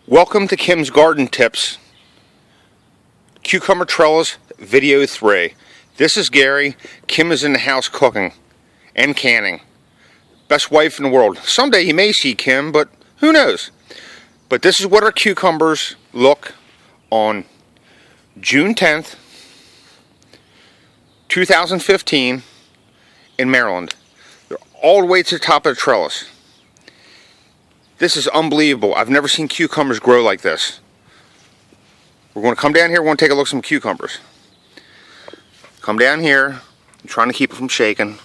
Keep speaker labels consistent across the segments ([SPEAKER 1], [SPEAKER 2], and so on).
[SPEAKER 1] Welcome to Kim's Garden Tips, Cucumber Trellis Video 3. This is Gary. Kim is in the house cooking and canning. Best wife in the world. Someday you may see Kim, but who knows? But this is what our cucumbers look on June 10th, 2015 in Maryland. They're all the way to the top of the trellis. This is unbelievable. I've never seen cucumbers grow like this. We're going to come down here. We're going to take a look at some cucumbers. Come down here. I'm trying to keep it from shaking.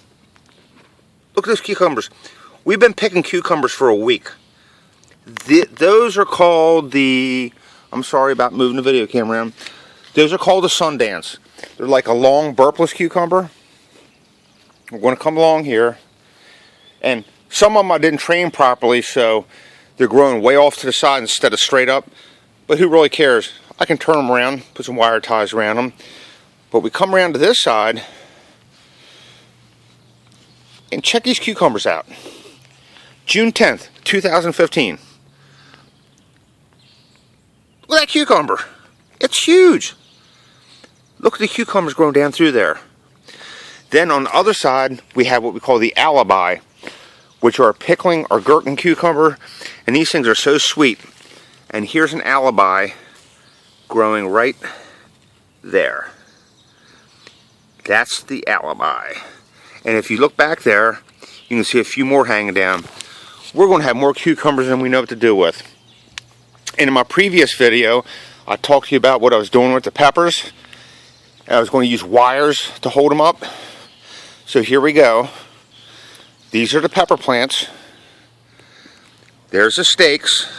[SPEAKER 1] Look at those cucumbers. We've been picking cucumbers for a week. Those are called the... I'm sorry about moving the video camera around. Those are called the Sundance. They're like a long burpless cucumber. We're going to come along here. And some of them I didn't train properly, so they're growing way off to the side instead of straight up. But who really cares? I can turn them around, put some wire ties around them. But we come around to this side and check these cucumbers out. June 10th, 2015. Look at that cucumber. It's huge. Look at the cucumbers growing down through there. Then on the other side, we have what we call the alibi, which are pickling or gherkin cucumber, and these things are so sweet. And here's an alibi growing right there. That's the alibi. And if you look back there, you can see a few more hanging down. We're going to have more cucumbers than we know what to do with. And in my previous video, I talked to you about what I was doing with the peppers. I was going to use wires to hold them up. So here we go. These are the pepper plants. There's the stakes.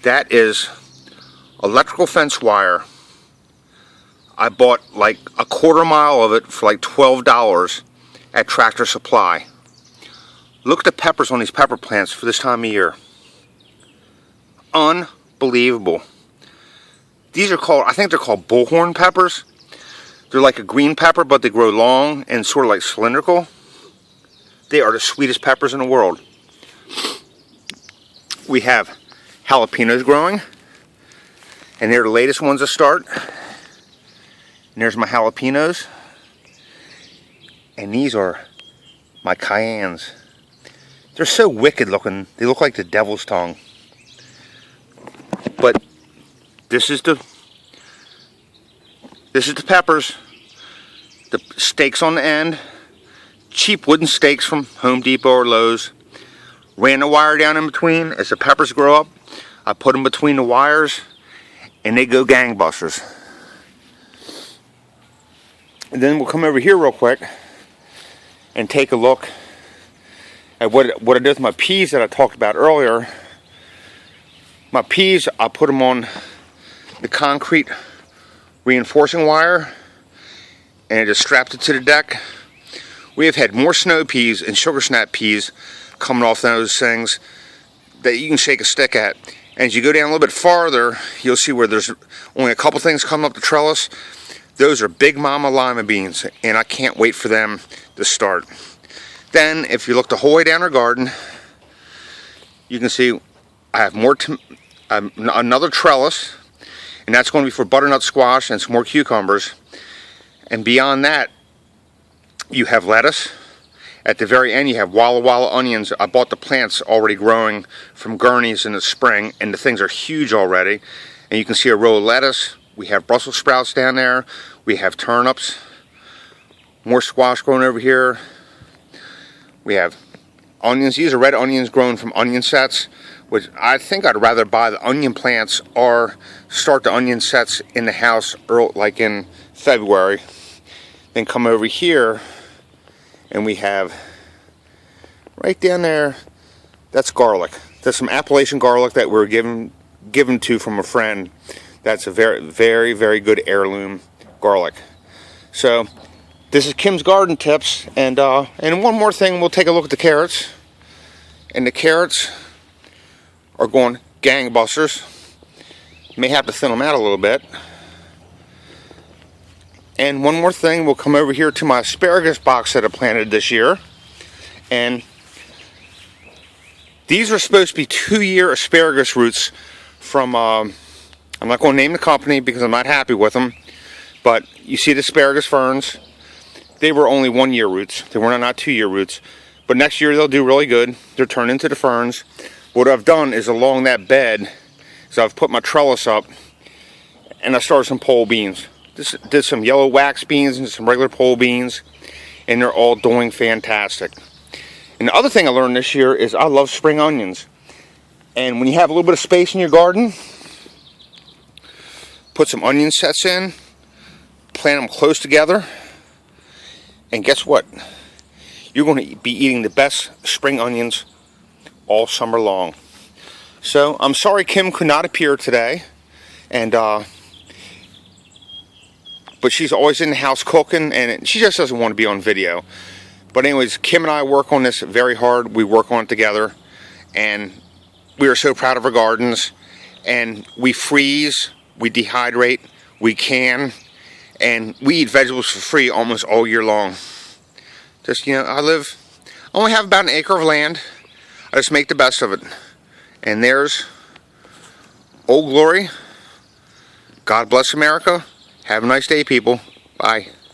[SPEAKER 1] That is electrical fence wire. I bought like a quarter mile of it for like $12 at Tractor Supply. Look at the peppers on these pepper plants for this time of year. Unbelievable. These are called, I think they're called bullhorn peppers. They're like a green pepper, but they grow long and sort of like cylindrical. They are the sweetest peppers in the world. We have jalapenos growing, and they're the latest ones to start. And there's my jalapenos, and these are my cayennes. They're so wicked looking. They look like the devil's tongue. But this is the peppers. The stakes on the end, cheap wooden stakes from Home Depot or Lowe's. Ran the wire down in between. As the peppers grow up, I put them between the wires, and they go gangbusters. And then we'll come over here real quick and take a look at what I did with my peas that I talked about earlier. My peas, I put them on the concrete reinforcing wire, and I just strapped it to the deck. We have had more snow peas and sugar snap peas coming off those things that you can shake a stick at. And as you go down a little bit farther, you'll see where there's only a couple things coming up the trellis. Those are Big Mama lima beans, and I can't wait for them to start. Then, if you look the whole way down our garden, you can see I have more another trellis, and that's going to be for butternut squash and some more cucumbers. And beyond that, you have lettuce. At the very end, you have Walla Walla onions. I bought the plants already growing from Gurney's in the spring, and the things are huge already. And you can see a row of lettuce. We have Brussels sprouts down there. We have turnips. More squash growing over here. We have onions. These are red onions grown from onion sets, which I think I'd rather buy the onion plants or start the onion sets in the house early, like in February. Then come over here, and we have right down there, that's garlic. That's some Appalachian garlic that we're given to from a friend. That's a very, very, very good heirloom garlic. So this is Kim's Garden Tips, and one more thing, we'll take a look at the carrots. And the carrots are going gangbusters. May have to thin them out a little bit. And one more thing, we'll come over here to my asparagus box that I planted this year. And These are supposed to be 2-year asparagus roots from, I'm not going to name the company because I'm not happy with them, but you see the asparagus ferns. They were only 1-year roots. They were not 2-year roots. But next year they'll do really good. They're turned into the ferns. What I've done is along that bed, is I've put my trellis up, and I started some pole beans. Did some yellow wax beans and some regular pole beans, and they're all doing fantastic. And the other thing I learned this year is I love spring onions. And when you have a little bit of space in your garden, put some onion sets in, plant them close together, and guess what? You're going to be eating the best spring onions all summer long. So I'm sorry Kim could not appear today, and but she's always in the house cooking, and she just doesn't want to be on video. But anyways, Kim and I work on this very hard. We work on it together, and we are so proud of our gardens. And we freeze, we dehydrate, we can, and we eat vegetables for free almost all year long. Just, you know, I only have about an acre of land. I just make the best of it. And there's Old Glory. God bless America. Have a nice day, people. Bye.